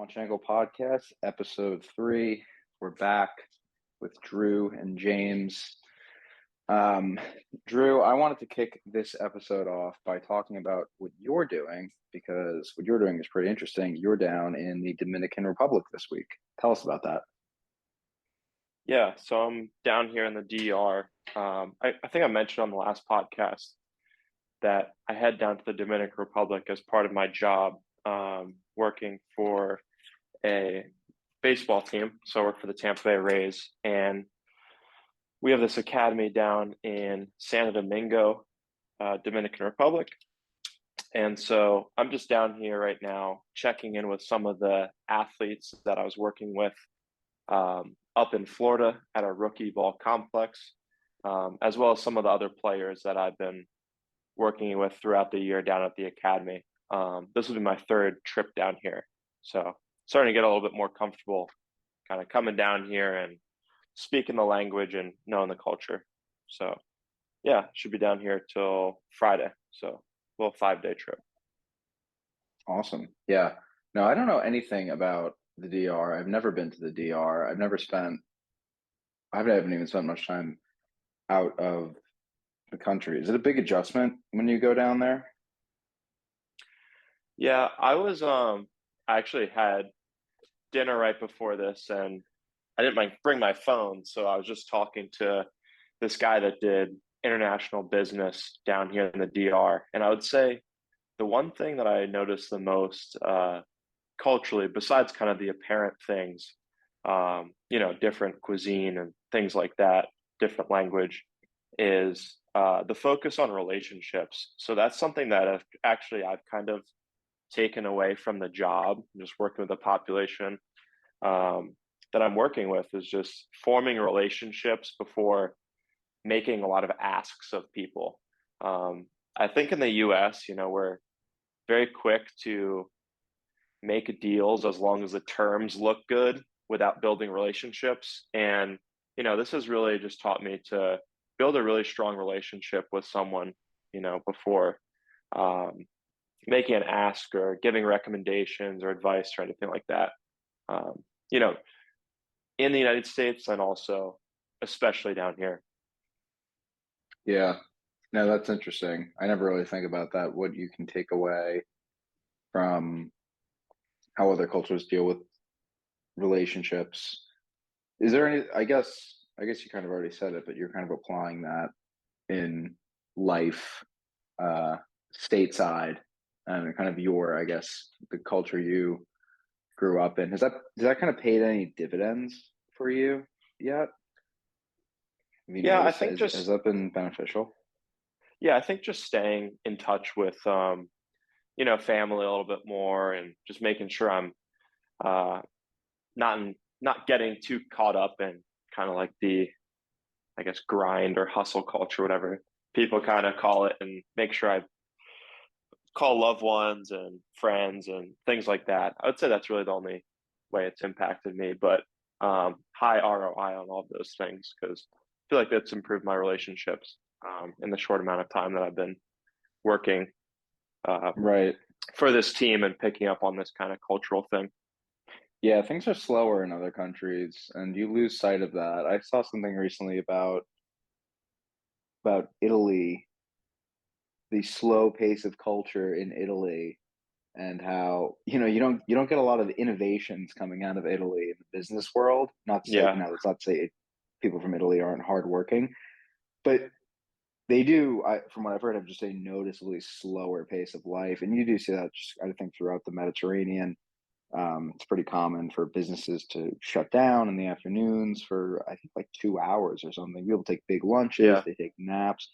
Launch Angle Podcast, episode 3. We're back with Drew and James. Drew, I wanted to kick this episode off by talking about what you're doing, because what you're doing is pretty interesting. You're down in the Dominican Republic this week. Tell us about that. Yeah, so I'm down here in the DR. I think I mentioned on the last podcast that I head down to the Dominican Republic as part of my job, working for a baseball team. So I work for the Tampa Bay Rays, and we have this academy down in Santo Domingo, Dominican Republic. And so I'm just down here right now checking in with some of the athletes that I was working with up in Florida at our rookie ball complex, as well as some of the other players that I've been working with throughout the year down at the academy. This will be my third trip down here. So starting to get a little bit more comfortable kind of coming down here and speaking the language and knowing the culture. So yeah, should be down here till Friday. So a little 5-day trip. Awesome. Yeah. No, I don't know anything about the DR. I've never been to the DR. I haven't even spent much time out of the country. Is it a big adjustment when you go down there? Yeah, I actually had dinner right before this, and I didn't bring my phone, so I was just talking to this guy that did international business down here in the DR. And I would say the one thing that I noticed the most culturally, besides kind of the apparent things, different cuisine and things like that, different language, is the focus on relationships. So that's something that I've kind of taken away from the job, just working with the population that I'm working with, is just forming relationships before making a lot of asks of people. I think in the US, we're very quick to make deals as long as the terms look good without building relationships. And, this has really just taught me to build a really strong relationship with someone, before making an ask or giving recommendations or advice or anything like that. Um, you know, in the United States and also especially down here. Yeah. No, that's interesting. I never really think about that, what you can take away from how other cultures deal with relationships. Is there any, I guess you kind of already said it, but you're kind of applying that in life, uh, stateside, and kind of your, I guess, the culture you grew up in. Has that kind of paid any dividends for you yet? Have you Yeah, I noticed, think has just that been beneficial? yeah, I think just staying in touch with family a little bit more and just making sure I'm uh not getting too caught up in kind of like the, I guess, grind or hustle culture, whatever people kind of call it, and make sure I call loved ones and friends and things like that. I would say that's really the only way it's impacted me, but high ROI on all of those things, because I feel like that's improved my relationships in the short amount of time that I've been working uh, Right. for this team and picking up on this kind of cultural thing. Yeah, things are slower in other countries, and you lose sight of that. I saw something recently about Italy, the slow pace of culture in Italy, and how you don't get a lot of innovations coming out of Italy in the business world. Not to say, Yeah, that's not to say people from Italy aren't hardworking, but they do. From what I've heard, have just a noticeably slower pace of life, and you do see that just, I think, throughout the Mediterranean. It's pretty common for businesses to shut down in the afternoons for, I think, like 2 hours or something. People take big lunches, yeah, they take naps.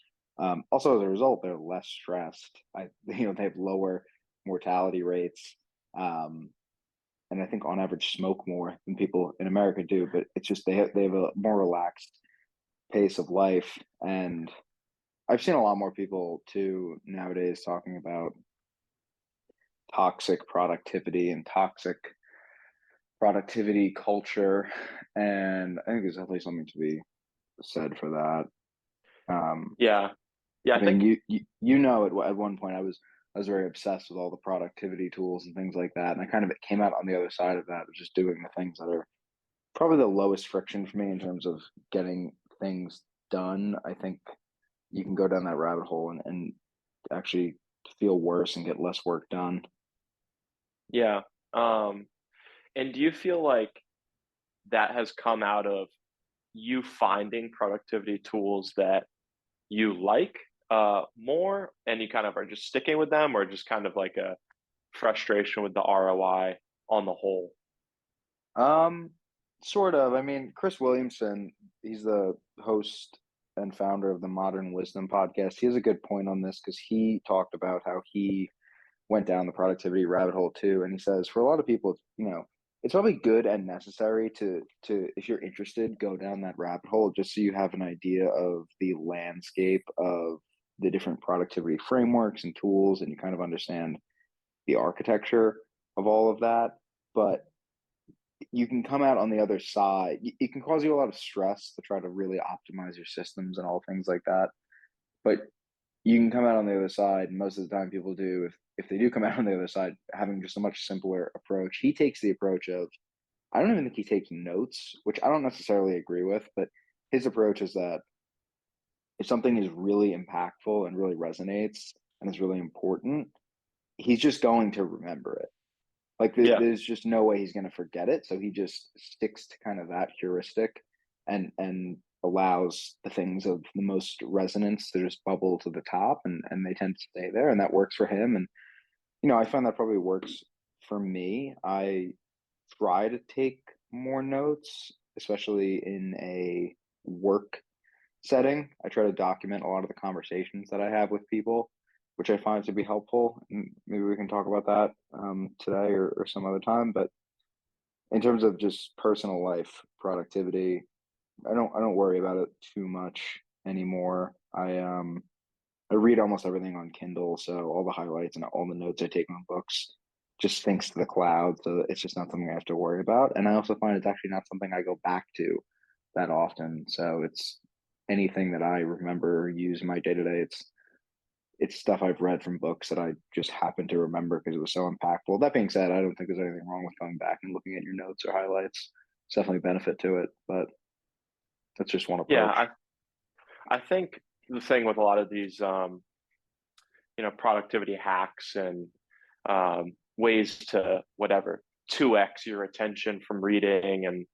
Also, as a result, they're less stressed. They have lower mortality rates, um, and I think on average smoke more than people in America do. But it's just they have a more relaxed pace of life, and I've seen a lot more people too nowadays talking about toxic productivity and toxic productivity culture, and I think there's definitely something to be said for that. Um, yeah, yeah. I I mean, think at one point I was I was very obsessed with all the productivity tools and things like that. And I kind of came out on the other side of that, of just doing the things that are probably the lowest friction for me in terms of getting things done. I think you can go down that rabbit hole and actually feel worse and get less work done. Yeah. Um, and do you feel like that has come out of you finding productivity tools that you like more and you kind of are just sticking with them, or just kind of like a frustration with the ROI on the whole? Um, Sort of. I mean, Chris Williamson, he's the host and founder of the Modern Wisdom podcast. He has a good point on this because he talked about how he went down the productivity rabbit hole too. And he says for a lot of people, it's probably good and necessary to if you're interested, go down that rabbit hole just so you have an idea of the landscape of the different productivity frameworks and tools, and you kind of understand the architecture of all of that. But you can come out on the other side. It can cause you a lot of stress to try to really optimize your systems and all things like that. But you can come out on the other side, and most of the time people do, if they do come out on the other side, having just a much simpler approach. He takes the approach of, I don't even think he takes notes, which I don't necessarily agree with, but his approach is that if something is really impactful and really resonates and is really important, he's just going to remember it. Like Yeah. there's just no way he's going to forget it. So he just sticks to kind of that heuristic and allows the things of the most resonance to just bubble to the top, and they tend to stay there, and that works for him. And I find that probably works for me. I try to take more notes, especially in a work setting. I try to document a lot of the conversations that I have with people, which I find to be helpful. And maybe we can talk about that today or some other time. But in terms of just personal life productivity, I don't worry about it too much anymore. I read almost everything on Kindle, so all the highlights and all the notes I take on books just syncs to the cloud, so it's just not something I have to worry about. And I also find it's actually not something I go back to that often. So it's anything that I remember or use in my day to day. It's stuff I've read from books that I just happen to remember because it was so impactful. That being said, I don't think there's anything wrong with going back and looking at your notes or highlights. It's definitely a benefit to it, but that's just one Yeah. approach. I think the thing with a lot of these, productivity hacks and ways to whatever 2x your attention from reading and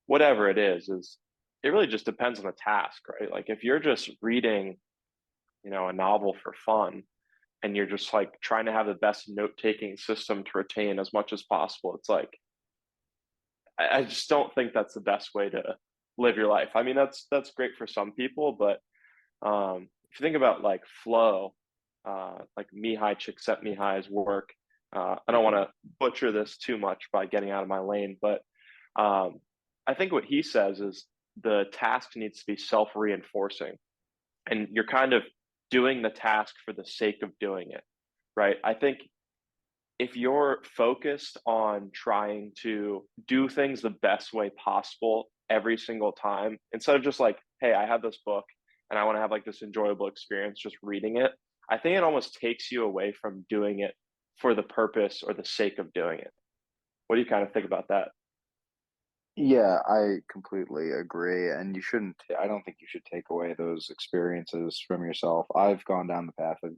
whatever is it really just depends on the task, right? Like if you're just reading, a novel for fun, and you're just like trying to have the best note taking system to retain as much as possible, it's like I just don't think that's the best way to live your life. I mean, that's great for some people, but if you think about like flow, like Mihai Csikszentmihalyi's work, I don't want to butcher this too much by getting out of my lane, but um, I think what he says is the task needs to be self-reinforcing, and you're kind of doing the task for the sake of doing it, right? I think if you're focused on trying to do things the best way possible every single time, instead of just like, hey, I have this book and I want to have like this enjoyable experience just reading it, I think it almost takes you away from doing it for the purpose or the sake of doing it. What do you kind of think about that? Yeah, I completely agree. And I don't think you should take away those experiences from yourself. I've gone down the path of,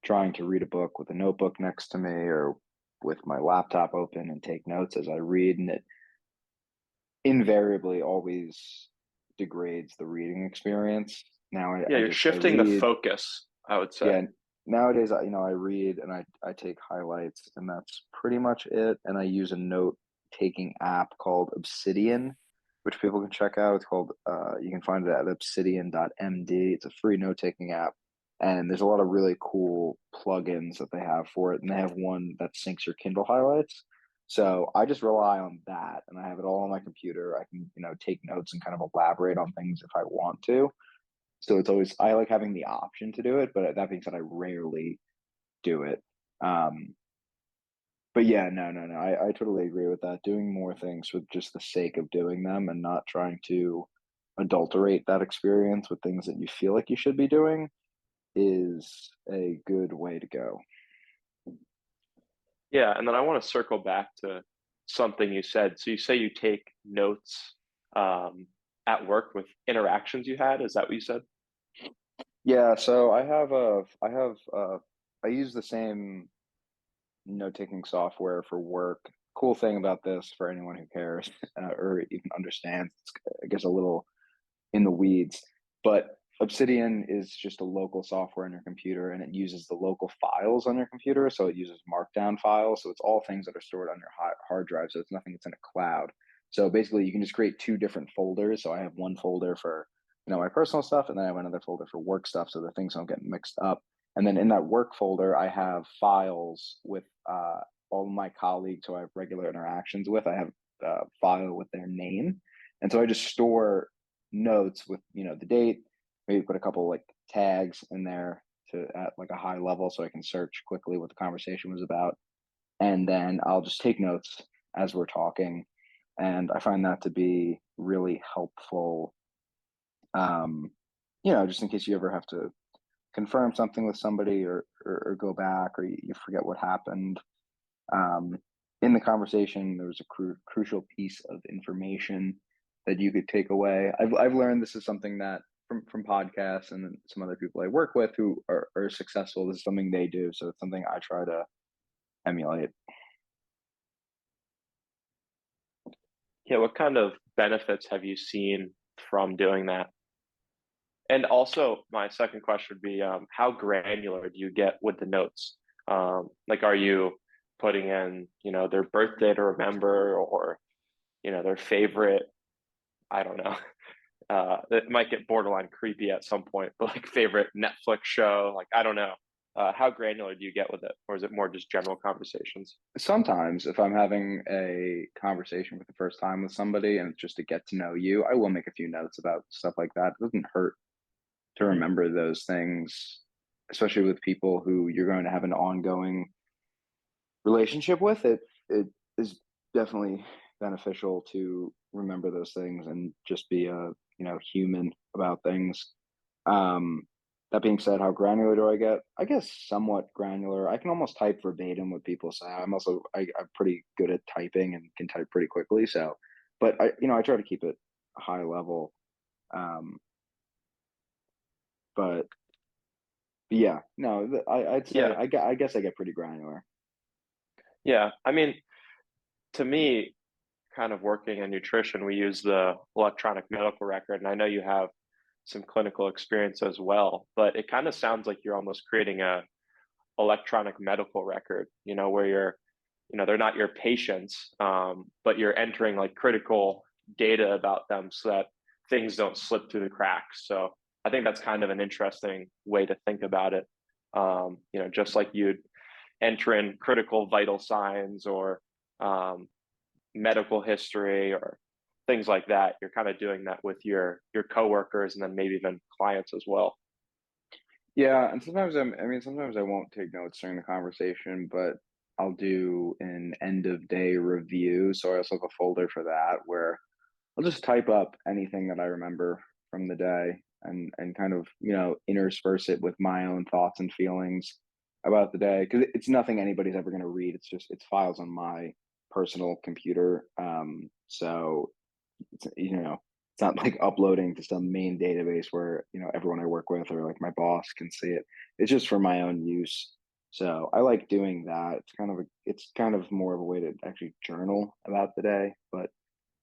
trying to read a book with a notebook next to me or with my laptop open and take notes as I read. And it invariably always degrades the reading experience. Now Yeah, you're I shifting the read, focus, I would say. yeah, nowadays, I read and I take highlights, and that's pretty much it. And I use a note taking app called Obsidian, which people can check out. It's called, you can find it at obsidian.md. It's a free note taking app. And there's a lot of really cool plugins that they have for it. And they have one that syncs your Kindle highlights. So I just rely on that, and I have it all on my computer. I can, take notes and kind of elaborate on things if I want to. So it's always, I like having the option to do it, but that being said, I rarely do it. Um, but yeah, no. I totally agree with that. Doing more things for just the sake of doing them and not trying to adulterate that experience with things that you feel like you should be doing is a good way to go. Yeah, and then I want to circle back to something you said. So you say you take notes um, at work with interactions you had. Is that what you said? Yeah, so I use the same note-taking software for work. Cool thing about this for anyone who cares or even understands, it's, I guess, a little in the weeds, but Obsidian is just a local software on your computer and it uses the local files on your computer. So it uses markdown files. So it's all things that are stored on your hard drive. So it's nothing that's in a cloud. So basically, you can just create two different folders. So I have one folder for my personal stuff, and then I have another folder for work stuff, so the things don't get mixed up. And then in that work folder, I have files with all of my colleagues who I have regular interactions with. I have a file with their name, and so I just store notes with the date, maybe put a couple like tags in there to at like a high level so I can search quickly what the conversation was about, and then I'll just take notes as we're talking, and I find that to be really helpful. um just in case you ever have to confirm something with somebody, or go back, or you forget what happened um, in the conversation. There was a crucial piece of information that you could take away. I've learned this is something that from podcasts and some other people I work with who are successful. This is something they do, so it's something I try to emulate. Yeah, what kind of benefits have you seen from doing that? And also, my second question would be, how granular do you get with the notes? Like, are you putting in, their birthday to remember, or, their favorite, I don't know. It might get borderline creepy at some point, but like favorite Netflix show, like, I don't know. How granular do you get with it? Or is it more just general conversations? Sometimes, if I'm having a conversation for the first time with somebody and it's just to get to know you, I will make a few notes about stuff like that. It doesn't hurt to Hmm. remember those things, especially with people who you're going to have an ongoing relationship with. It is definitely beneficial to remember those things and just be a human about things. Um, that being said, how granular do I get? I guess somewhat granular. I can almost type verbatim what people say. I'm pretty good at typing and can type pretty quickly. So, but I try to keep it high level. Um, but yeah, no, I'd say Yeah. I guess I get pretty granular. Yeah. I mean, to me, kind of working in nutrition, we use the electronic medical record. And I know you have some clinical experience as well, but it kind of sounds like you're almost creating a electronic medical record, where they're not your patients, but you're entering like critical data about them so that things don't slip through the cracks. So I think that's kind of an interesting way to think about it. Just like you'd enter in critical vital signs or um, medical history or things like that. You're kind of doing that with your coworkers and then maybe even clients as well. Yeah, and sometimes I won't take notes during the conversation, but I'll do an end of day review. So I also have a folder for that where I'll just type up anything that I remember from the day, and kind of, intersperse it with my own thoughts and feelings about the day, because it's nothing anybody's ever going to read. It's files on my personal computer. So it's not like uploading to some main database where everyone I work with or like my boss can see it. It's just for my own use. So I like doing that. It's kind of more of a way to actually journal about the day, but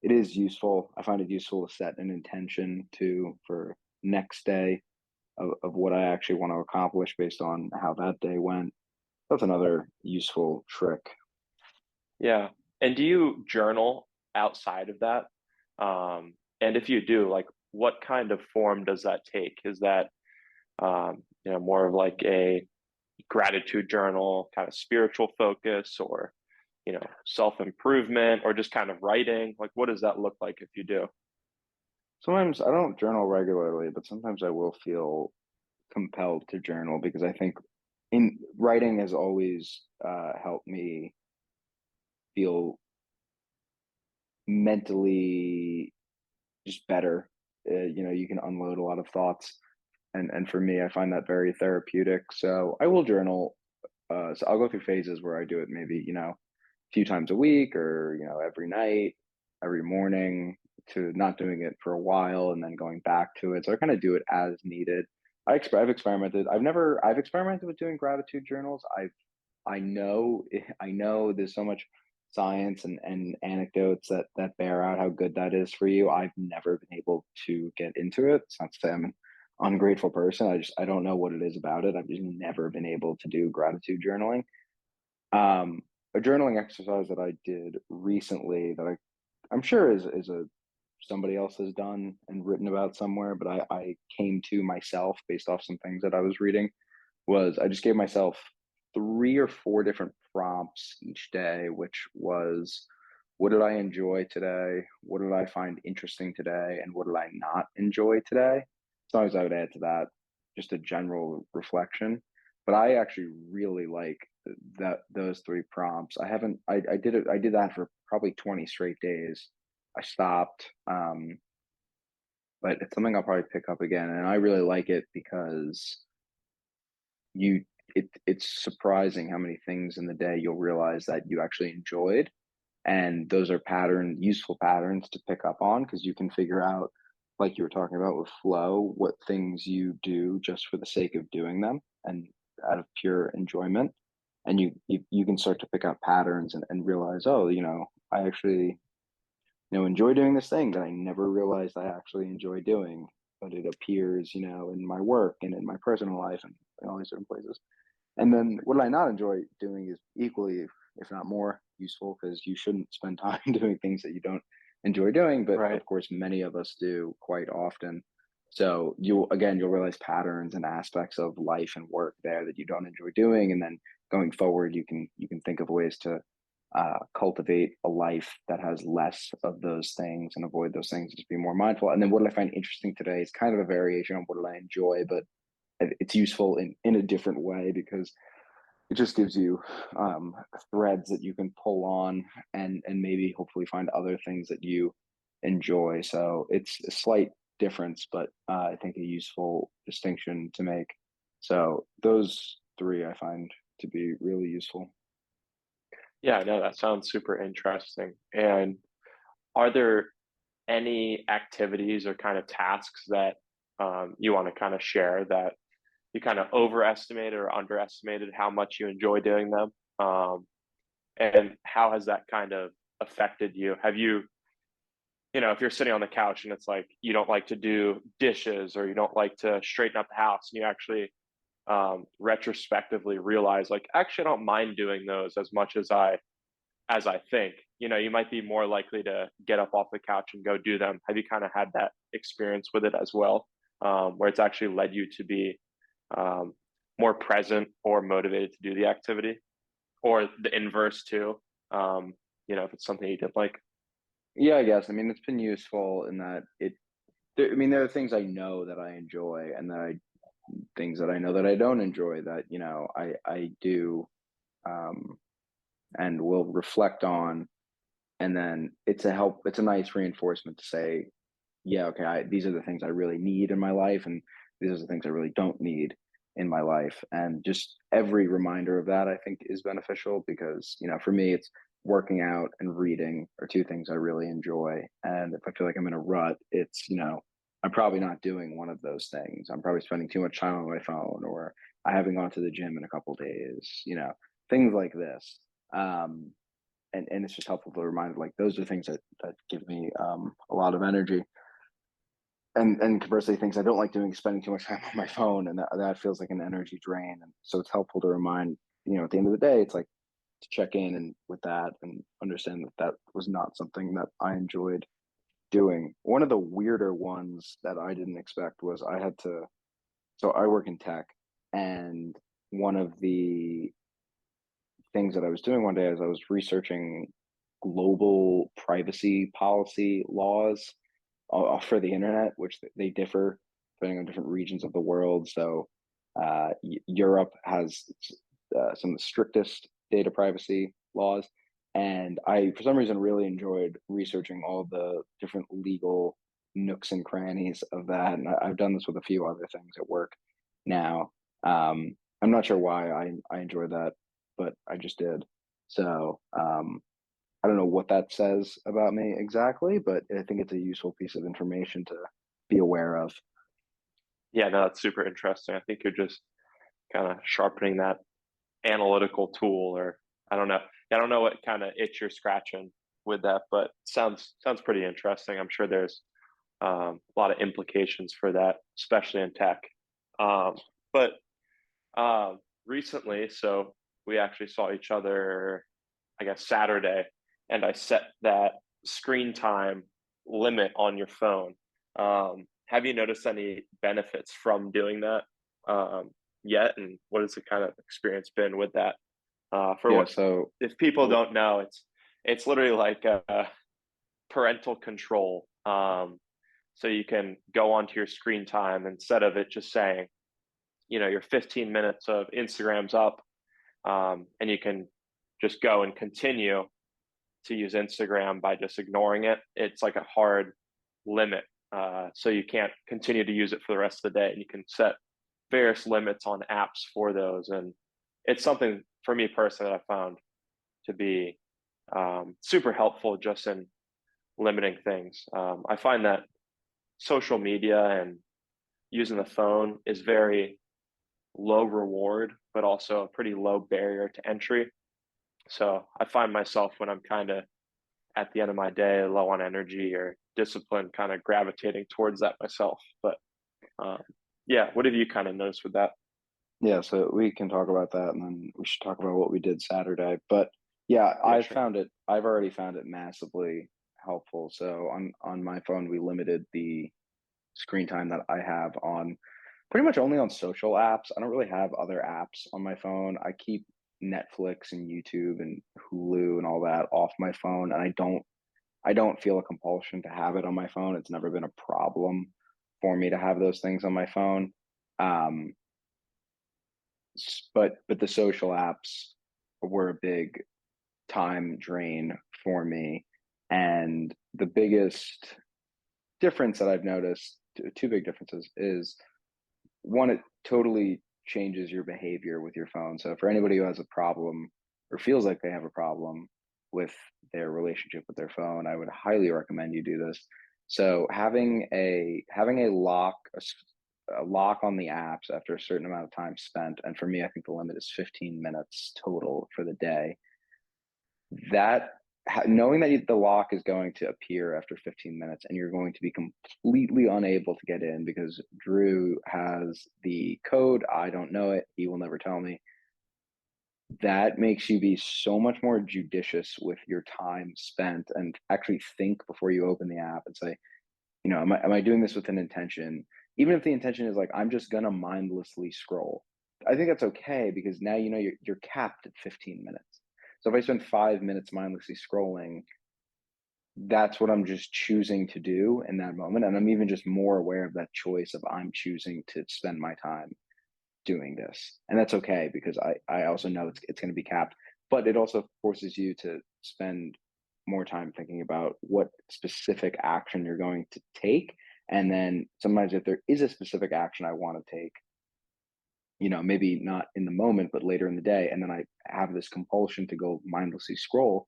it is useful. I find it useful to set an intention to for next day of what I actually want to accomplish based on how that day went. That's another useful trick. Yeah. And do you journal outside of that? And if you do, like, what kind of form does that take? Is that more of like a gratitude journal, kind of spiritual focus, or self improvement, or just kind of writing? Like, what does that look like if you do? Sometimes I don't journal regularly, but sometimes I will feel compelled to journal because I think in writing has always helped me feel mentally just better. You can unload a lot of thoughts, and for me, I find that very therapeutic. So I will journal So I'll go through phases where I do it maybe, a few times a week or, every night, every morning, to not doing it for a while and then going back to it. So I kind of do it as needed. I've experimented. I've experimented with doing gratitude journals. I know there's so much science and anecdotes that bear out how good that is for you. I've never been able to get into it. It's not to say I'm an ungrateful person. I don't know what it is about it. I've just never been able to do gratitude journaling. Um, a journaling exercise that I did recently that I'm sure is a somebody else has done and written about somewhere, but I came to myself based off some things that I was reading, was I just gave myself 3 or 4 different prompts each day, which was, what did I enjoy today? What did I find interesting today? And what did I not enjoy today? Sometimes I would add to that just a general reflection. But I actually really like those 3 prompts. I did that for probably 20 straight days. I stopped. But it's something I'll probably pick up again. And I really like it because it's surprising how many things in the day you'll realize that you actually enjoyed, and those are useful patterns to pick up on, because you can figure out, like you were talking about with flow, what things you do just for the sake of doing them and out of pure enjoyment. And you can start to pick out patterns and realize, oh, I actually, enjoy doing this thing that I never realized I actually enjoy doing, but it appears, in my work and in my personal life and in all these different places. And then what I not enjoy doing is equally, if not more, useful, because you shouldn't spend time doing things that you don't enjoy doing. But Right. of course, many of us do quite often. So you'll realize patterns and aspects of life and work there that you don't enjoy doing. And then going forward, you can think of ways to cultivate a life that has less of those things and avoid those things, just be more mindful. And then what I find interesting today is kind of a variation on what I enjoy, but it's useful in a different way, because it just gives you threads that you can pull on, and maybe hopefully find other things that you enjoy. So it's a slight difference, but I think a useful distinction to make. So those 3 I find to be really useful. Yeah, no, that sounds super interesting. And are there any activities or kind of tasks that you want to kind of share that you kind of overestimated or underestimated how much you enjoy doing them? And how has that kind of affected you? Have you, if you're sitting on the couch and it's like you don't like to do dishes or you don't like to straighten up the house, and you actually retrospectively realize, like, actually, I don't mind doing those as much as I think. You might be more likely to get up off the couch and go do them. Have you kind of had that experience with it as well, where it's actually led you to be um, more present or motivated to do the activity, or the inverse too? If it's something you didn't like. Yeah, I guess. I mean, it's been useful in that I mean, there are things I know that I enjoy, and things that I know that I don't enjoy, that, I do, um, and will reflect on. And then it's a nice reinforcement to say, yeah, okay, these are the things I really need in my life, and these are the things I really don't need in my life. And just every reminder of that, I think, is beneficial, because, for me, it's working out and reading are 2 things I really enjoy. And if I feel like I'm in a rut, it's, I'm probably not doing one of those things. I'm probably spending too much time on my phone, or I haven't gone to the gym in a couple days, things like this. Um, and it's just helpful to remind, like, those are things that give me a lot of energy. And conversely, things I don't like doing is spending too much time on my phone, and that feels like an energy drain. And so it's helpful to remind, at the end of the day, it's like to check in and with that, and understand that that was not something that I enjoyed doing. One of the weirder ones that I didn't expect was I had to. So I work in tech, and one of the things that I was doing one day is I was researching global privacy policy laws for the internet, which they differ depending on different regions of the world. So Europe has some of the strictest data privacy laws, and I, for some reason, really enjoyed researching all the different legal nooks and crannies of that. And I've done this with a few other things at work now. I'm not sure why I enjoy that, but I just did. So I don't know what that says about me exactly, but I think it's a useful piece of information to be aware of. Yeah, no, that's super interesting. I think you're just kind of sharpening that analytical tool, or I don't know. I don't know what kind of itch you're scratching with that, but sounds pretty interesting. I'm sure there's a lot of implications for that, especially in tech. Um, but recently, so we actually saw each other, I guess, Saturday, and I set that screen time limit on your phone. Have you noticed any benefits from doing that yet? And what has the kind of experience been with that? For Yeah, what, so if people don't know, it's literally like a parental control. So you can go onto your screen time instead of it just saying, your 15 minutes of Instagram's up, and you can just go and continue to use Instagram by just ignoring it. It's like a hard limit. So you can't continue to use it for the rest of the day. And you can set various limits on apps for those. And it's something for me personally that I found to be super helpful just in limiting things. I find that social media and using the phone is very low reward, but also a pretty low barrier to entry. So I find myself when I'm kind of at the end of my day, low on energy or discipline, kind of gravitating towards that myself. But um, yeah, what have you kind of noticed with that? yeah, so we can talk about that and then we should talk about what we did Saturday. But yeah, Yeah, sure. I've already found it massively helpful. So on my phone, we limited the screen time that I have on pretty much only on social apps. I don't really have other apps on my phone. I keep Netflix and YouTube and Hulu and all that off my phone, and I don't feel a compulsion to have it on my phone. It's never been a problem for me to have those things on my phone. Um, but the social apps were a big time drain for me, and the biggest difference that I've noticed, two big differences, is one, it totally changes your behavior with your phone. So for anybody who has a problem or feels like they have a problem with their relationship with their phone, I would highly recommend you do this. So having a lock, a lock on the apps after a certain amount of time spent, and for me, I think the limit is 15 minutes total for the day. That knowing that the lock is going to appear after 15 minutes and you're going to be completely unable to get in because Drew has the code, I don't know it, he will never tell me. That makes you be so much more judicious with your time spent and actually think before you open the app and say, am I doing this with an intention? Even if the intention is like, I'm just gonna mindlessly scroll. I think that's okay because now you're capped at 15 minutes. So if I spend 5 minutes mindlessly scrolling, that's what I'm just choosing to do in that moment. And I'm even just more aware of that choice of I'm choosing to spend my time doing this. And that's okay because I also know it's going to be capped, but it also forces you to spend more time thinking about what specific action you're going to take. And then sometimes if there is a specific action I want to take, maybe not in the moment, but later in the day, and then I have this compulsion to go mindlessly scroll,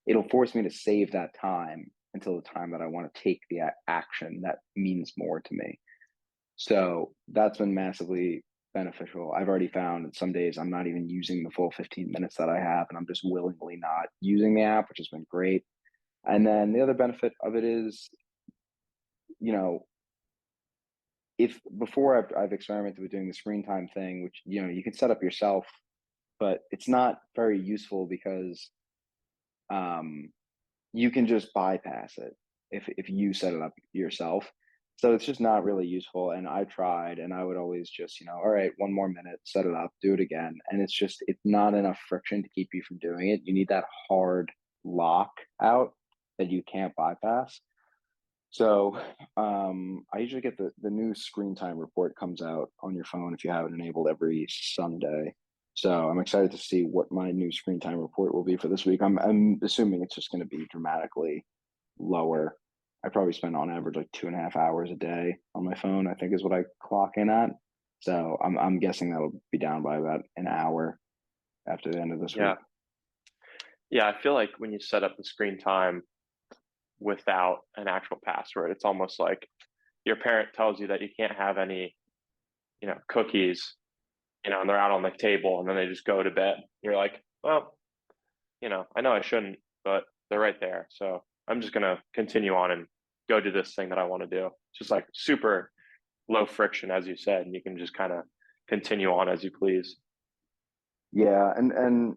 it'll force me to save that time until the time that I want to take the action that means more to me. So that's been massively beneficial. I've already found that some days I'm not even using the full 15 minutes that I have, and I'm just willingly not using the app, which has been great. And then the other benefit of it is, you know, if before I've experimented with doing the screen time thing, which you can set up yourself, but it's not very useful because um, you can just bypass it if you set it up yourself. So it's just not really useful. And I tried, and I would always just, all right, one more minute, set it up, do it again. And it's not enough friction to keep you from doing it. You need that hard lock out that you can't bypass. So I usually get the new screen time report comes out on your phone if you have it enabled every Sunday. So I'm excited to see what my new screen time report will be for this week. I'm assuming it's just going to be dramatically lower. I probably spend on average like 2.5 hours a day on my phone, I think is what I clock in at. So I'm guessing that'll be down by about an hour after the end of this week. Yeah. Yeah. I feel like when you set up the screen time without an actual password, it's almost like your parent tells you that you can't have any, cookies, and they're out on the table and then they just go to bed. You're like, well, I know I shouldn't, but they're right there. So I'm just going to continue on and go do this thing that I want to do. It's just like super low friction, as you said, and you can just kind of continue on as you please. Yeah, and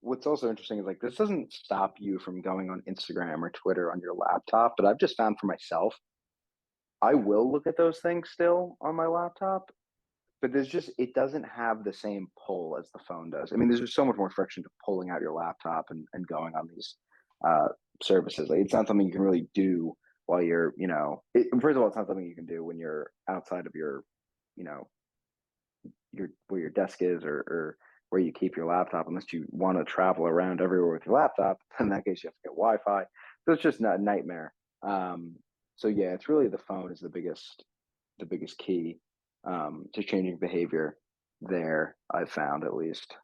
what's also interesting is like this doesn't stop you from going on Instagram or Twitter on your laptop, but I've just found for myself, I will look at those things still on my laptop, but it doesn't have the same pull as the phone does. I mean, there's just so much more friction to pulling out your laptop and going on these uh, services. Like, it's not something you can really do while you're, first of all, it's not something you can do when you're outside of you know, your where your desk is or where you keep your laptop, unless you want to travel around everywhere with your laptop. In that case, you have to get Wi-Fi. So it's just a nightmare. Um, so yeah, it's really the phone is the biggest key to changing behavior there, I've found at least.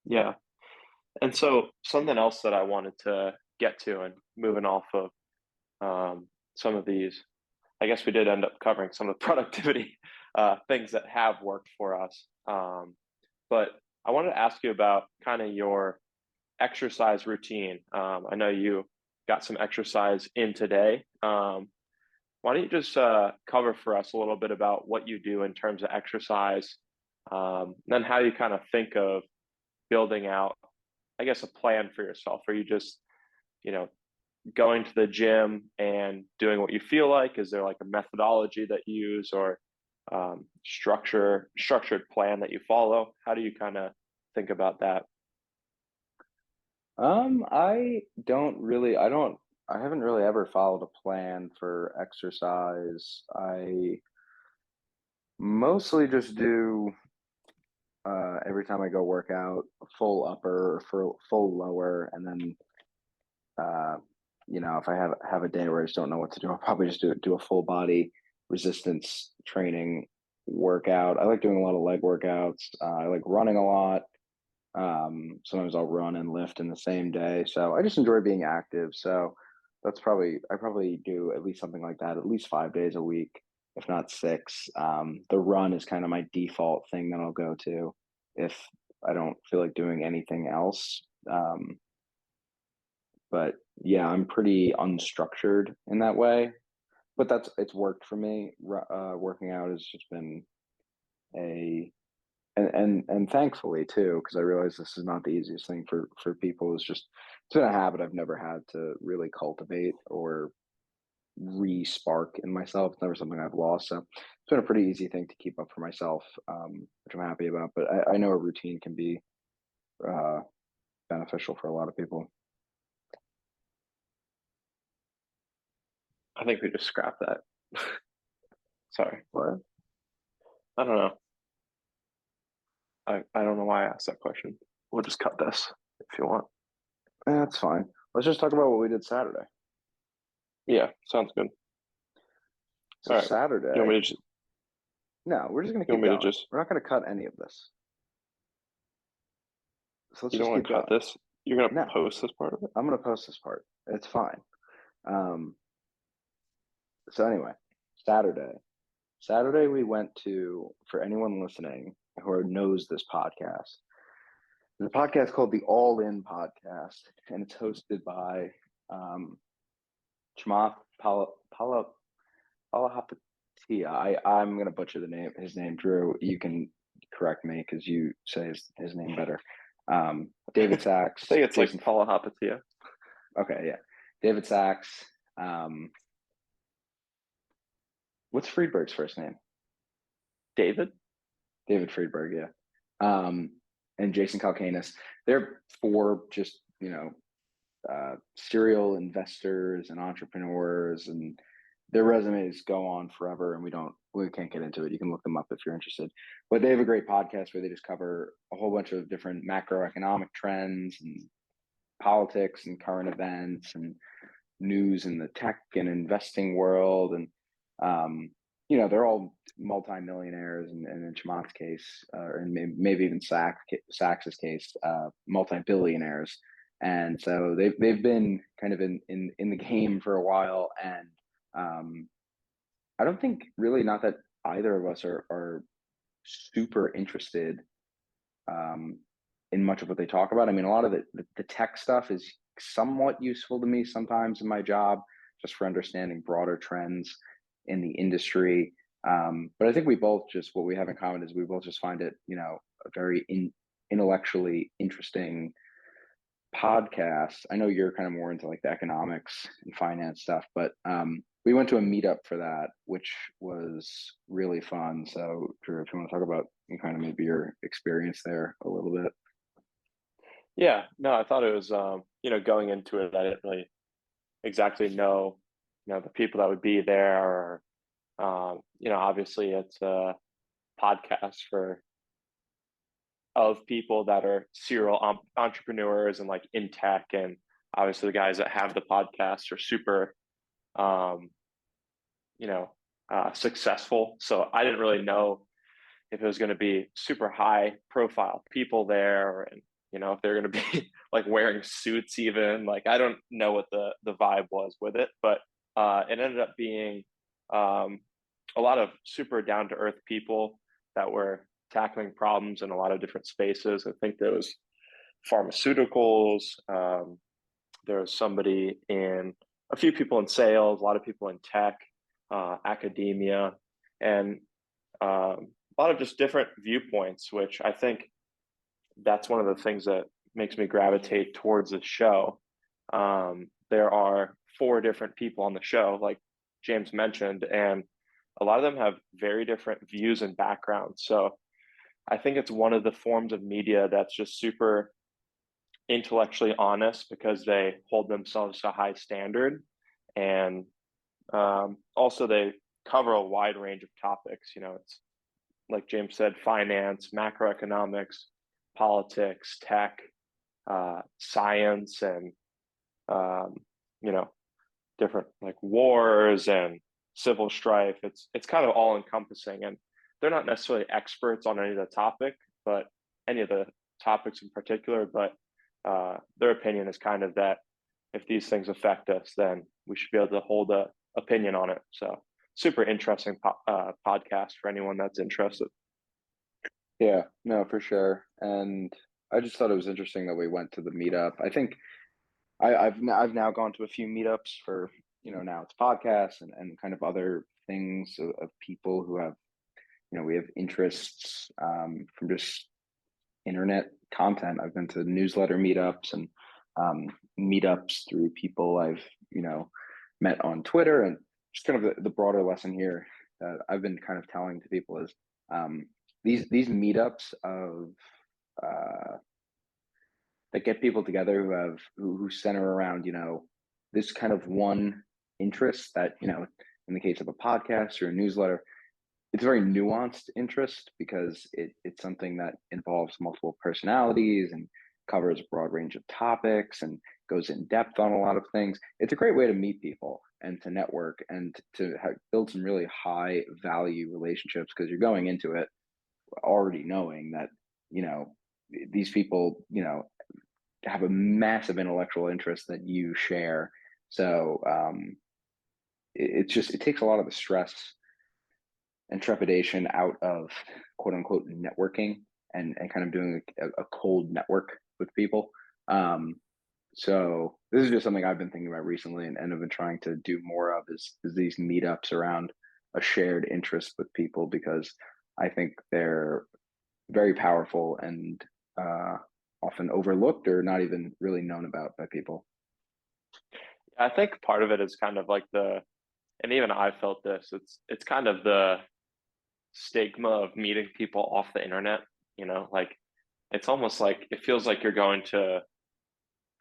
Yeah. And so something else that I wanted to get to and moving off of some of these, I guess we did end up covering some of the productivity things that have worked for us. But I wanted to ask you about kind of your exercise routine. I know you got some exercise in today. Why don't you just cover for us a little bit about what you do in terms of exercise, then how you kind of think of building out, I guess, a plan for yourself? Are you just, you know, going to the gym and doing what you feel like? Is there like a methodology that you use or structured plan that you follow? How do you kind of think about that? I don't really, I haven't really ever followed a plan for exercise. I mostly just do every time I go work out, full upper or full lower, and then uh, if I have a day where I just don't know what to do, I'll probably just do a full body resistance training workout. I like doing a lot of leg workouts. I like running a lot. Sometimes I'll run and lift in the same day. So I just enjoy being active. So I probably do at least something like that, at least 5 days a week, if not six. The run is kind of my default thing that I'll go to if I don't feel like doing anything else. But yeah, I'm pretty unstructured in that way. But it's worked for me. Working out has just been a and thankfully too, because I realize this is not the easiest thing for people. It's been a habit I've never had to really cultivate or re-spark in myself. It's never something I've lost. So it's been a pretty easy thing to keep up for myself, which I'm happy about. But I know a routine can be uh, beneficial for a lot of people. I think we just scrapped that. Sorry. But I don't know. I don't know why I asked that question. We'll just cut this if you want. that's fine. Let's just talk about what we did Saturday. Yeah, sounds good. So All right. You want Saturday, me to just no, we're just gonna you want keep me to going. just We're not gonna cut any of this. So let's you don't just want keep to cut going. this? You're gonna No, post this part of it? I'm gonna post this part. It's fine. Um, so anyway, Saturday. Saturday we went to, for anyone listening who knows this podcast, there's a podcast called the All In Podcast, and it's hosted by Chamath Palihapitiya. I'm gonna butcher his name, Drew. You can correct me because you say his name better. David I Sachs, think it's Jason. like Paula Hapatia. Okay, yeah, David Sachs. What's Friedberg's first name? David? David Friedberg, yeah. And Jason Calcanis. They're four just, serial investors and entrepreneurs, and their resumes go on forever, and we can't get into it. You can look them up if you're interested. But they have a great podcast where they just cover a whole bunch of different macroeconomic trends and politics and current events and news in the tech and investing world. And they're all multimillionaires, and in Chamath's case, or maybe even Sachs's case, multi-billionaires. And so they've been kind of in the game for a while, and um, I don't think really not that either of us are super interested um, in much of what they talk about. I mean, a lot of the tech stuff is somewhat useful to me sometimes in my job, just for understanding broader trends in the industry. But I think we both just what we have in common is we both just find it, a very intellectually interesting podcast. I know you're kind of more into like the economics and finance stuff, but we went to a meetup for that, which was really fun. So, Drew, if you want to talk about kind of maybe your experience there a little bit. Yeah, no, I thought it was, going into it, I didn't really exactly know, the people that would be there, or, obviously it's a podcast for of people that are serial entrepreneurs and like in tech, and obviously the guys that have the podcast are super, um, successful. So I didn't really know if it was going to be super high profile people there, and if they're going to be like wearing suits, even like I don't know what the vibe was with it, but it ended up being um, a lot of super down to earth people that were tackling problems in a lot of different spaces. I think there was pharmaceuticals, there was somebody in a few people in sales, a lot of people in tech, academia, and a lot of just different viewpoints, which I think that's one of the things that makes me gravitate towards the show. There are four different people on the show, like James mentioned, and a lot of them have very different views and backgrounds. So I think it's one of the forms of media that's just super intellectually honest because they hold themselves to a high standard. And also, they cover a wide range of topics. It's like James said, finance, macroeconomics, politics, tech, science, and um, you know, different like wars and civil strife. It's kind of all encompassing, and they're not necessarily experts on any of the topic, but any of the topics in particular. But their opinion is kind of that if these things affect us, then we should be able to hold a opinion on it. So super interesting podcast for anyone that's interested. Yeah, no, for sure. And I just thought it was interesting that we went to the meetup. I think I've now gone to a few meetups for, now it's podcasts and kind of other things of people who have, we have interests from just internet content. I've been to newsletter meetups and meetups through people I've, met on Twitter, and just kind of the broader lesson here that I've been kind of telling to people is um, these meetups of uh, that get people together who center around this kind of one interest that in the case of a podcast or a newsletter, it's a very nuanced interest because it's something that involves multiple personalities and covers a broad range of topics and goes in depth on a lot of things. It's a great way to meet people and to network and to build some really high value relationships because you're going into it already knowing that you know these people have a massive intellectual interest that you share. So it takes a lot of the stress and trepidation out of quote unquote networking and kind of doing a cold network with people. So this is just something I've been thinking about recently and have been trying to do more of is these meetups around a shared interest with people because I think they're very powerful and uh, often overlooked or not even really known about by people. I think part of it is kind of like and even I felt this. It's kind of the stigma of meeting people off the internet. Like it's almost like it feels like you're going to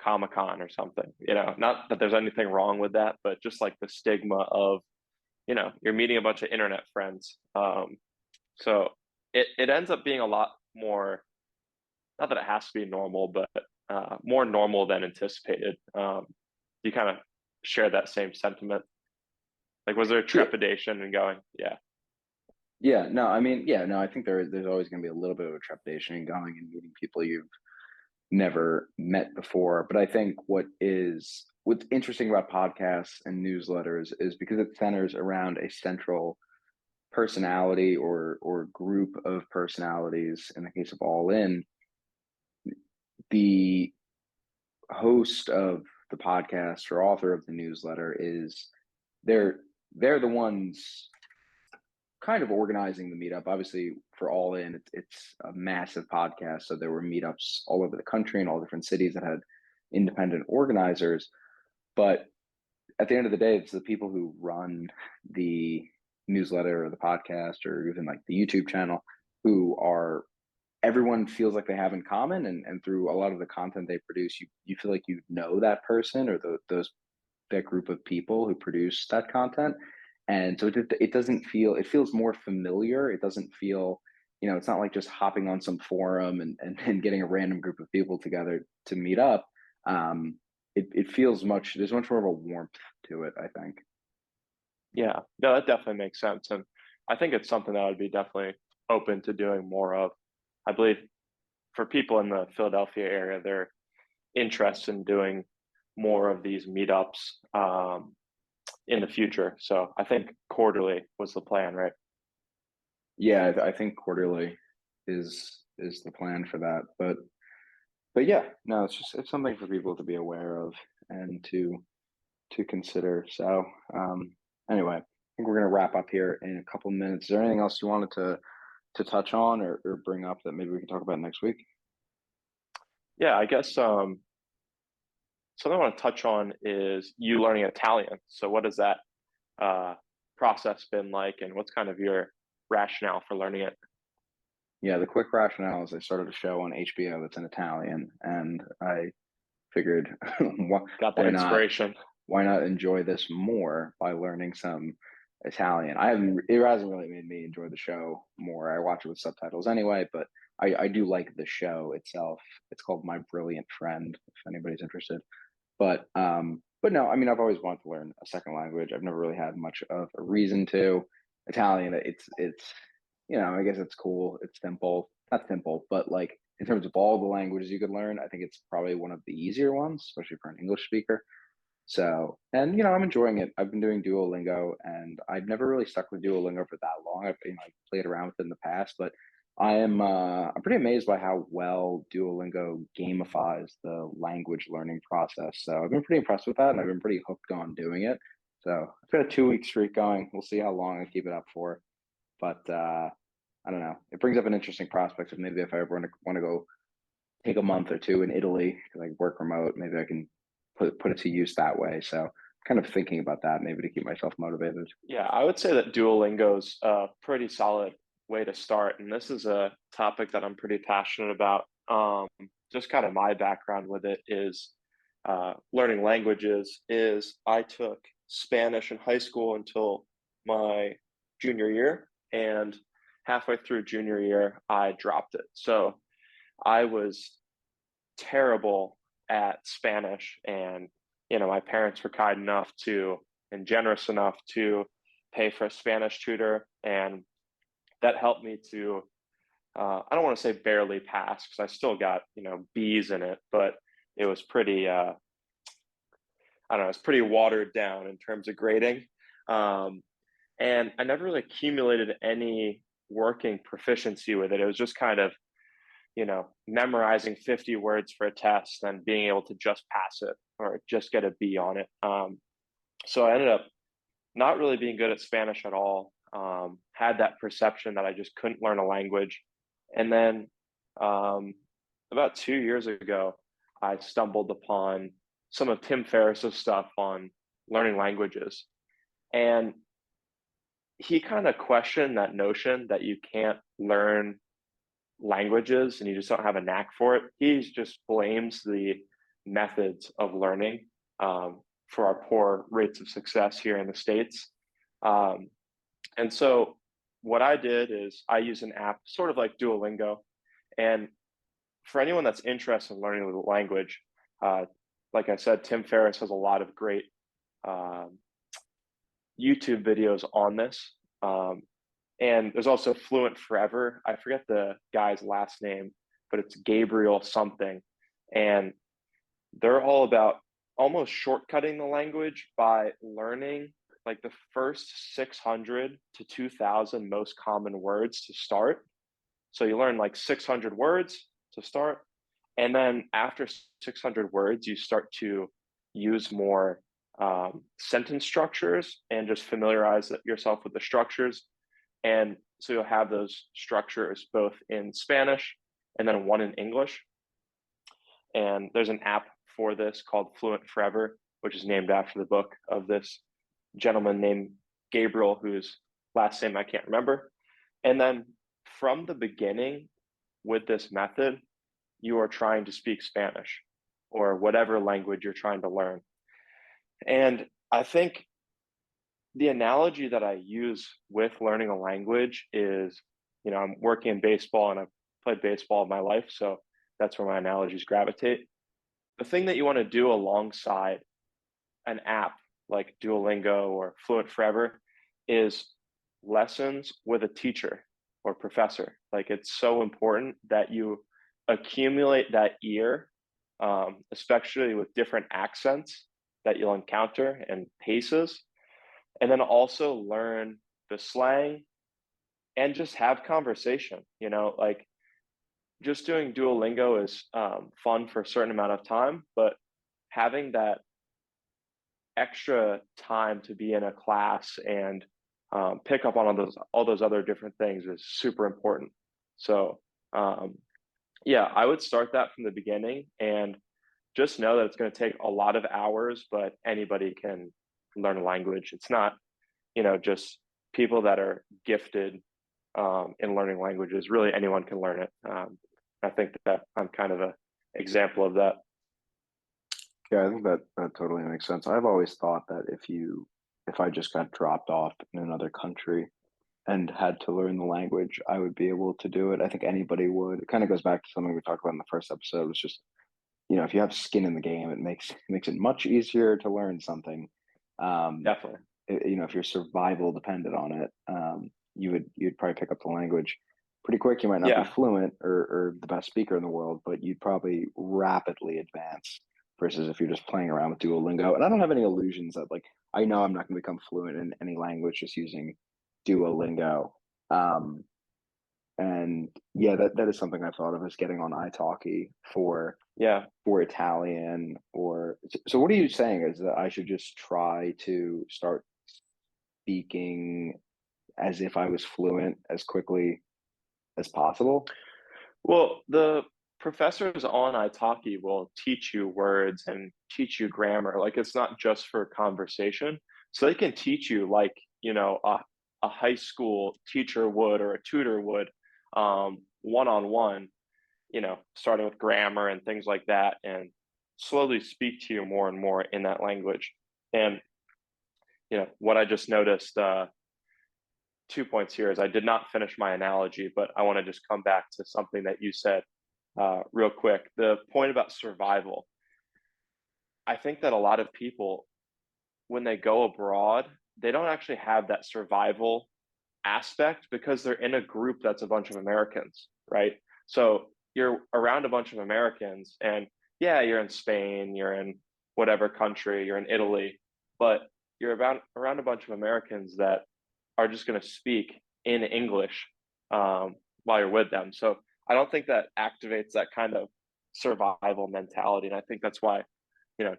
Comic-Con or something. Not that there's anything wrong with that, but just like the stigma of you're meeting a bunch of internet friends. So it ends up being a lot more. Not that it has to be normal, but more normal than anticipated. You kind of share that same sentiment. Like, was there Yeah, trepidation in going? Yeah. Yeah, no, I mean, yeah, no, I think there's always going to be a little bit of a trepidation in going and meeting people you've never met before. But I think what's interesting about podcasts and newsletters is because it centers around a central personality or group of personalities. In the case of All In, the host of the podcast or author of the newsletter is they're they're the ones kind of organizing the meetup. Obviously, for All In, it's a massive podcast, so there were meetups all over the country in all different cities that had independent organizers. But at the end of the day, it's the people who run the newsletter or the podcast or even like the YouTube channel who are everyone feels like they have in common, and through a lot of the content they produce, you feel like you know that person or those that group of people who produce that content. And so it doesn't feel, it feels more familiar. It doesn't feel, it's not like just hopping on some forum and getting a random group of people together to meet up. It feels there's much more of a warmth to it, I think. Yeah, no, that definitely makes sense. And I think it's something that I would be definitely open to doing more of. I believe for people in the Philadelphia area, they're interested in doing more of these meetups in the future. So I think quarterly was the plan, right? Yeah, I think quarterly is the plan for that. But yeah, no, it's something for people to be aware of and to consider. So anyway, I think we're gonna wrap up here in a couple minutes. Is there anything else you wanted to touch on or bring up that maybe we can talk about next week? Yeah, I guess something I want to touch on is you learning Italian. So what has that uh, process been like, and what's kind of your rationale for learning it? Yeah, the quick rationale is I started a show on HBO that's in Italian, and I figured why, Got that why not inspiration. why not enjoy this more by learning some Italian? It hasn't really made me enjoy the show more. I watch it with subtitles anyway, but I do like the show itself. It's called My Brilliant Friend, if anybody's interested. But no, I mean I've always wanted to learn a second language. I've never really had much of a reason to. Italian, it's I guess it's cool. It's simple. Not simple, but like in terms of all the languages you could learn, I think it's probably one of the easier ones, especially for an English speaker. So, and I'm enjoying it. I've been doing Duolingo, and I've never really stuck with Duolingo for that long. I've played around with it in the past, but I'm pretty amazed by how well Duolingo gamifies the language learning process. So I've been pretty impressed with that, and I've been pretty hooked on doing it. So I've got a 2 week streak going. We'll see how long I keep it up for. But I don't know. It brings up an interesting prospect of maybe if I ever want to go take a month or two in Italy to like work remote, maybe I can put it to use that way. So kind of thinking about that maybe to keep myself motivated. Yeah, I would say that Duolingo's a pretty solid way to start, and this is a topic that I'm pretty passionate about. Just kind of my background with it is learning languages. Is I took Spanish in high school until my junior year, and halfway through junior year, I dropped it. So I was terrible at Spanish, and my parents were kind enough to and generous enough to pay for a Spanish tutor, and that helped me to I don't want to say barely pass because I still got B's in it, but it was pretty I don't know, it's pretty watered down in terms of grading. Um, and I never really accumulated any working proficiency with it. It was just kind of memorizing 50 words for a test and being able to just pass it or just get a B on it. So I ended up not really being good at Spanish at all. Had that perception that I just couldn't learn a language. And then um, about 2 years ago, I stumbled upon some of Tim Ferriss's stuff on learning languages. And he kind of questioned that notion that you can't learn languages and you just don't have a knack for it. He just blames the methods of learning for our poor rates of success here in the States. Um, and so what I did is I use an app sort of like Duolingo. And for anyone that's interested in learning the language, uh, like I said, Tim Ferriss has a lot of great YouTube videos on this. Um, And there's also Fluent Forever. I forget the guy's last name, but it's Gabriel something. And they're all about almost shortcutting the language by learning like the first 600 to 2000 most common words to start. So you learn like 600 words to start. And then after 600 words, you start to use more sentence structures and just familiarize yourself with the structures. And so you'll have those structures both in Spanish and then one in English. And there's an app for this called Fluent Forever, which is named after the book of this gentleman named Gabriel, whose last name I can't remember. And then from the beginning with this method, you are trying to speak Spanish or whatever language you're trying to learn. And I think the analogy that I use with learning a language is, I'm working in baseball and I've played baseball all my life. So that's where my analogies gravitate. The thing that you want to do alongside an app like Duolingo or Fluent Forever is lessons with a teacher or professor. Like it's so important that you accumulate that ear, especially with different accents that you'll encounter and paces, and then also learn the slang and just have conversation. Like just doing Duolingo is fun for a certain amount of time, but having that extra time to be in a class and pick up on all those other different things is super important. So yeah, I would start that from the beginning and just know that it's going to take a lot of hours, but anybody can learn a language. It's not, just people that are gifted in learning languages. Really, anyone can learn it. I think that I'm kind of a example of that. Yeah, I think that totally makes sense. I've always thought that if I just got dropped off in another country and had to learn the language, I would be able to do it. I think anybody would. It kind of goes back to something we talked about in the first episode. It's just, if you have skin in the game, it makes it much easier to learn something. Um, Definitely. if you're survival dependent on it, you'd probably pick up the language pretty quick. You might not be Yeah. fluent or the best speaker in the world, but you'd probably rapidly advance versus if you're just playing around with Duolingo. And I don't have any illusions that like I know I'm not going to become fluent in any language just using Duolingo. Um, and yeah, that is something I've thought of as getting on italki Yeah. for Italian or so what are you saying is that I should just try to start speaking as if I was fluent as quickly as possible? Well, the professors on Italki will teach you words and teach you grammar. Like it's not just for conversation. So they can teach you like, a high school teacher would or a tutor would, one on one, starting with grammar and things like that, and slowly speak to you more and more in that language. And, what I just noticed, 2 points here is I did not finish my analogy, but I want to just come back to something that you said real quick. The point about survival. I think that a lot of people, when they go abroad, they don't actually have that survival aspect because they're in a group that's a bunch of Americans, right? So you're around a bunch of Americans, and yeah, you're in Spain, you're in whatever country, you're in Italy, but you're around a bunch of Americans that are just going to speak in English while you're with them. So I don't think that activates that kind of survival mentality. And I think that's why,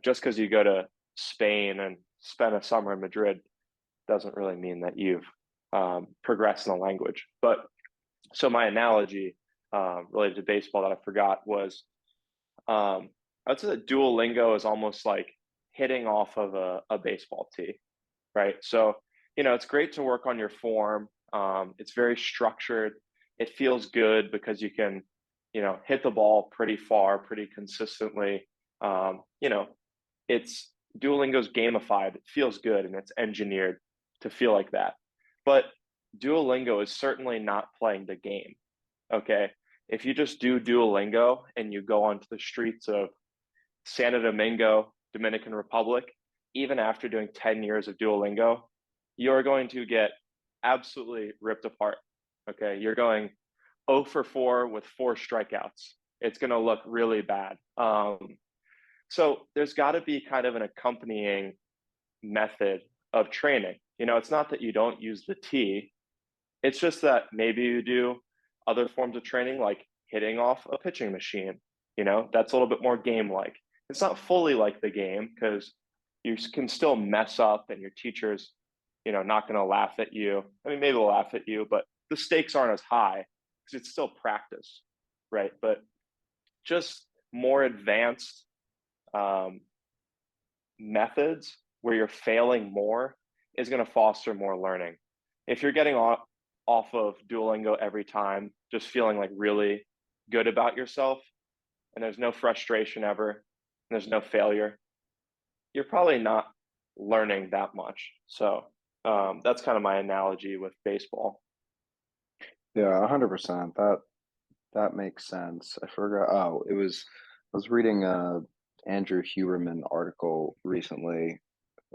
just because you go to Spain and spend a summer in Madrid doesn't really mean that you've progressed in the language. But so my analogy related to baseball that I forgot was I'd say that Duolingo is almost like hitting off of a baseball tee, right? So, it's great to work on your form. It's very structured. It feels good because you can, hit the ball pretty far, pretty consistently. It's Duolingo's gamified. It feels good and it's engineered to feel like that. But Duolingo is certainly not playing the game. Okay. If you just do Duolingo and you go onto the streets of Santo Domingo, Dominican Republic, even after doing 10 years of Duolingo, you're going to get absolutely ripped apart. Okay, you're going 0 for 4 with 4 strikeouts. It's going to look really bad. So there's got to be kind of an accompanying method of training. It's not that you don't use the tee. It's just that maybe you do other forms of training, like hitting off a pitching machine. That's a little bit more game like. It's not fully like the game because you can still mess up and your teacher's, not going to laugh at you. I mean, maybe they'll laugh at you, but the stakes aren't as high because it's still practice, right? But just more advanced methods where you're failing more is going to foster more learning. If you're getting off of Duolingo every time, just feeling like really good about yourself, and there's no frustration ever, and there's no failure, you're probably not learning that much. So that's kind of my analogy with baseball. Yeah, 100%. That makes sense. I forgot. Oh, I was reading a Andrew Huberman article recently,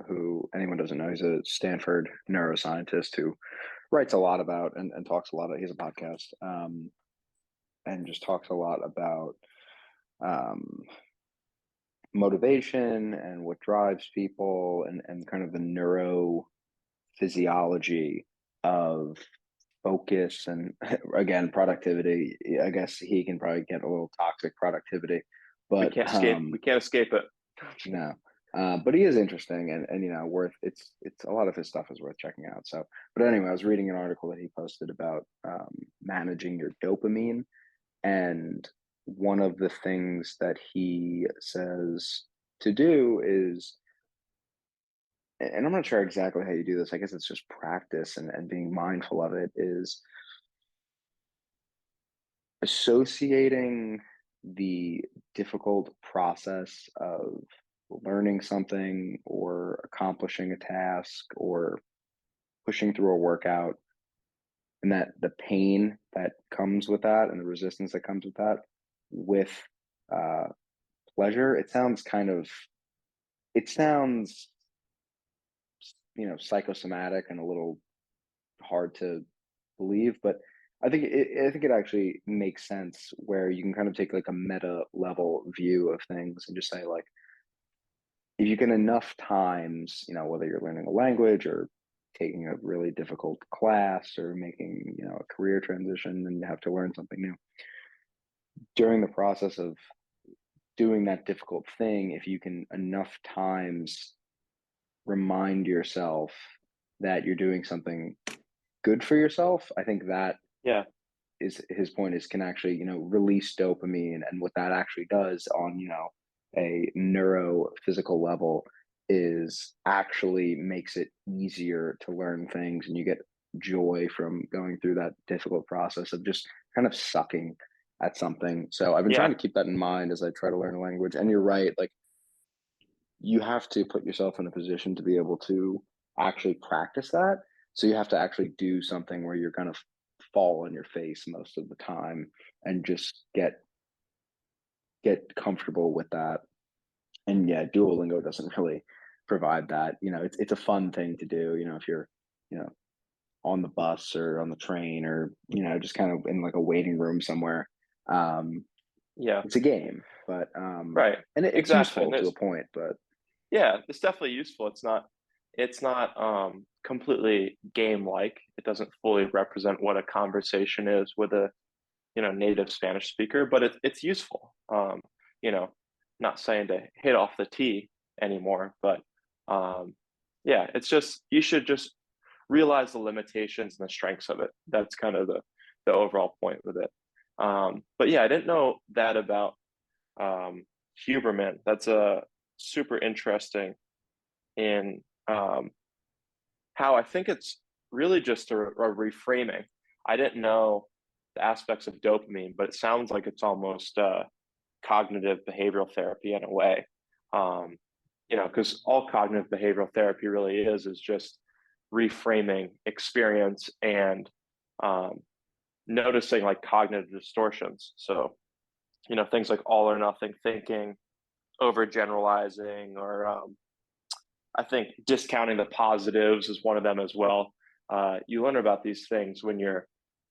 who anyone doesn't know, he's a Stanford neuroscientist who writes a lot about and talks a lot about, he has a podcast, and just talks a lot about um, motivation and what drives people and kind of the neurophysiology of focus and again productivity. I guess he can probably get a little toxic productivity, We but can't escape. We can't escape it. no. But he is interesting and worth it's a lot of his stuff is worth checking out. So, but anyway, I was reading an article that he posted about managing your dopamine, and one of the things that he says to do is, and I'm not sure exactly how you do this, I guess it's just practice and being mindful of it, is associating the difficult process of learning something or accomplishing a task or pushing through a workout, and that the pain that comes with that and the resistance that comes with that, with uh, pleasure. It sounds psychosomatic and a little hard to believe, but I think it actually makes sense where you can kind of take like a meta level view of things and just say, like, if you can enough times, whether you're learning a language or taking a really difficult class or making, a career transition and you have to learn something new, during the process of doing that difficult thing, if you can enough times remind yourself that you're doing something good for yourself, I think that Yeah. is his point, is can actually, release dopamine. And what that actually does on, a neurophysical level is actually makes it easier to learn things. And you get joy from going through that difficult process of just kind of sucking at something. So I've been trying Yeah. to keep that in mind as I try to learn a language. And you're right, like, you have to put yourself in a position to be able to actually practice that. So you have to actually do something where you're going to fall on your face most of the time and just get comfortable with that. And yeah, Duolingo doesn't really provide that. It's a fun thing to do, if you're, you know, on the bus or on the train or, just kind of in like a waiting room somewhere. Um, Yeah. it's a game, but Right. and it's Exactly. useful And to there's a point, but Yeah, it's definitely useful. It's not completely game like. It doesn't fully represent what a conversation is with a native Spanish speaker, but it's useful. You know, not saying to hit off the tee anymore, but um, yeah, it's just you should just realize the limitations and the strengths of it. That's kind of the overall point with it. But yeah, I didn't know that about um, Huberman. That's a super interesting in how I think it's really just a reframing. I didn't know the aspects of dopamine, but it sounds like it's almost cognitive behavioral therapy in a way. Um, because all cognitive behavioral therapy really is just reframing experience and um, noticing like cognitive distortions. So, things like all or nothing thinking, overgeneralizing, or I think discounting the positives is one of them as well. you learn about these things when you're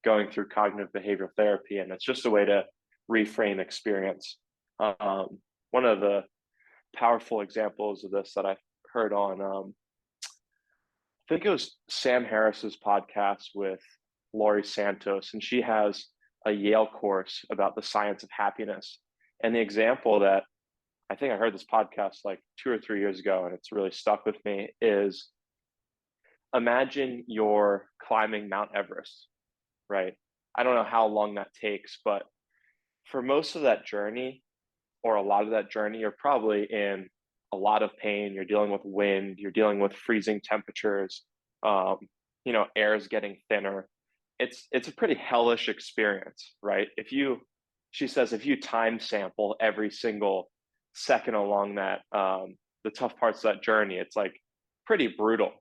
going through cognitive behavioral therapy, and it's just a way to reframe experience. One of the powerful examples of this that I heard on, I think it was Sam Harris's podcast with Laurie Santos, and she has a Yale course about the science of happiness. And the example that I think I heard this podcast like 2 or 3 years ago, and it's really stuck with me, is imagine you're climbing Mount Everest, right? I don't know how long that takes, but for most of that journey, or a lot of that journey, you're probably in a lot of pain. You're dealing with wind, you're dealing with freezing temperatures, um, air is getting thinner. It's a pretty hellish experience, right? She says, if you time sample every single second along that, the tough parts of that journey, it's like pretty brutal.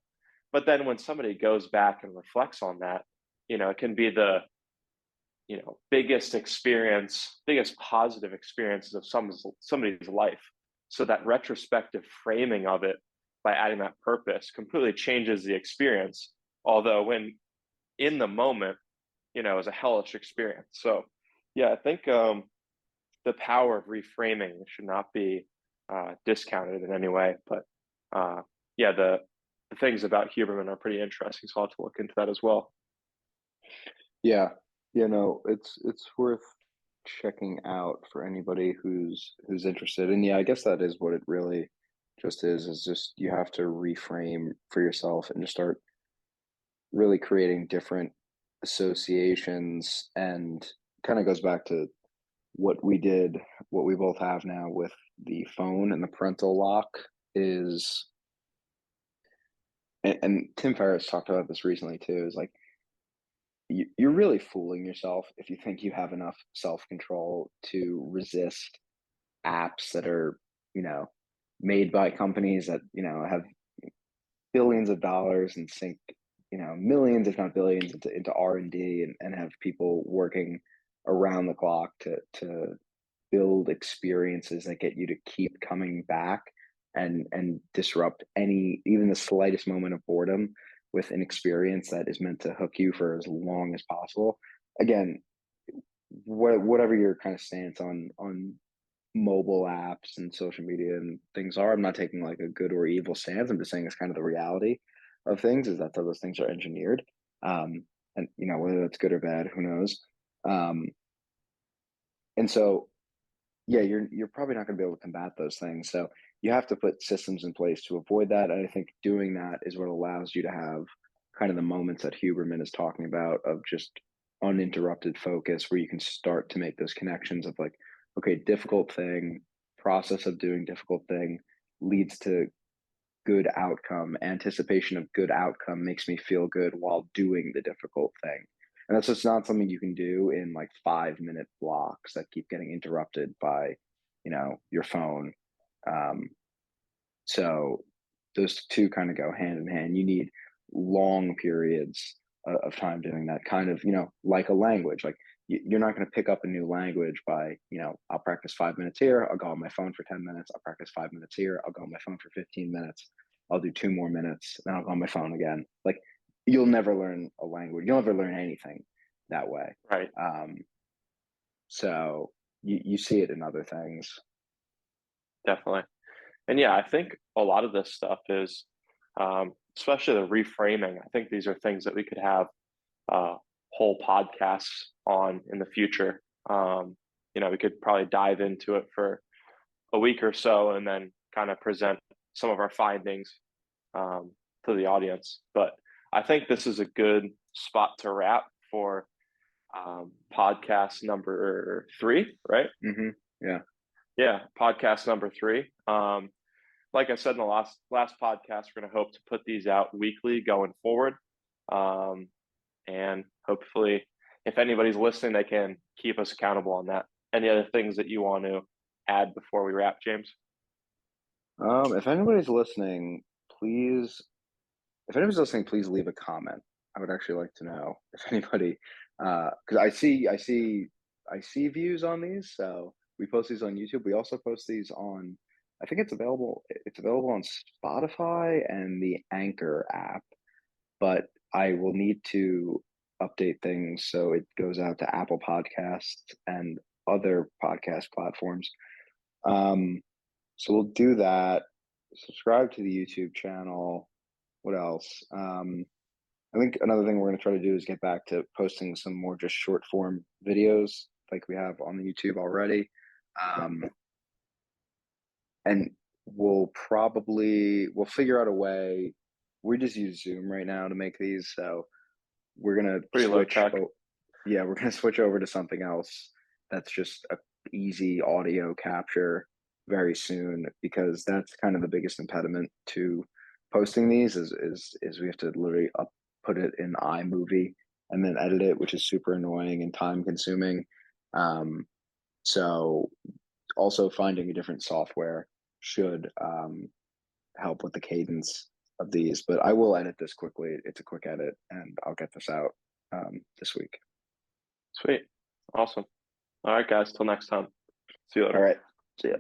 But then when somebody goes back and reflects on that, it can be the biggest positive experiences of somebody's life. So that retrospective framing of it by adding that purpose completely changes the experience. Although when in the moment, it was a hellish experience. So yeah, I think the power of reframing should not be discounted in any way. But yeah, the things about Huberman are pretty interesting. So I'll have to look into that as well. Yeah, it's worth checking out for anybody who's interested. And yeah, I guess that is what it really just is just you have to reframe for yourself and just start really creating different associations, and kind of goes back to what we both have now with the phone and the parental lock is, and Tim Ferriss talked about this recently too, is like you're really fooling yourself if you think you have enough self-control to resist apps that are, you know, made by companies that, have billions of dollars and sink, millions, if not billions, into R&D, and have people working around the clock to build experiences that get you to keep coming back, and disrupt even the slightest moment of boredom with an experience that is meant to hook you for as long as possible. Again, whatever your kind of stance on mobile apps and social media and things are, I'm not taking like a good or evil stance. I'm just saying it's kind of the reality of things, is that's how those things are engineered. And whether that's good or bad, who knows? Um, and so yeah, you're probably not going to be able to combat those things. So you have to put systems in place to avoid that. And I think doing that is what allows you to have kind of the moments that Huberman is talking about, of just uninterrupted focus, where you can start to make those connections of like, okay, difficult thing, process of doing difficult thing leads to good outcome. Anticipation of good outcome makes me feel good while doing the difficult thing. And that's just not something you can do in like 5-minute blocks that keep getting interrupted by, your phone. Um, so those two kind of go hand in hand. You need long periods of time doing that, kind of, like a language. Like you're not going to pick up a new language by, I'll practice 5 minutes here, I'll go on my phone for 10 minutes, I'll practice 5 minutes here, I'll go on my phone for 15 minutes, I'll do 2 more minutes, then I'll go on my phone again. Like you'll never learn a language. You'll never learn anything that way. Right. So you see it in other things. Definitely. And yeah, I think a lot of this stuff is, especially the reframing. I think these are things that we could have whole podcasts on in the future. We could probably dive into it for a week or so, and then kind of present some of our findings to the audience. But I think this is a good spot to wrap for podcast number 3, right? Mm-hmm. Yeah. Yeah, podcast number 3. Like I said in the last podcast, we're going to hope to put these out weekly going forward. And hopefully, if anybody's listening, they can keep us accountable on that. Any other things that you want to add before we wrap, James? If anybody's listening, please, please leave a comment. I would actually like to know if anybody, because I see views on these. So we post these on YouTube. We also post these on, I think it's available. It's available on Spotify and the Anchor app. But I will need to update things so it goes out to Apple Podcasts and other podcast platforms. Um, so we'll do that. Subscribe to the YouTube channel. What else? I think another thing we're going to try to do is get back to posting some more just short form videos like we have on the YouTube already. Um, and we'll figure out a way. We just use Zoom right now to make these, so we're gonna Pretty low tech. yeah, we're gonna switch over to something else that's just a easy audio capture very soon, because that's kind of the biggest impediment to posting these is we have to literally put it in iMovie and then edit it, which is super annoying and time consuming. Um, so also finding a different software should help with the cadence of these. But I will edit this quickly. It's a quick edit, and I'll get this out this week. Sweet. Awesome. All right, guys. Till next time. See you All later. right. See ya.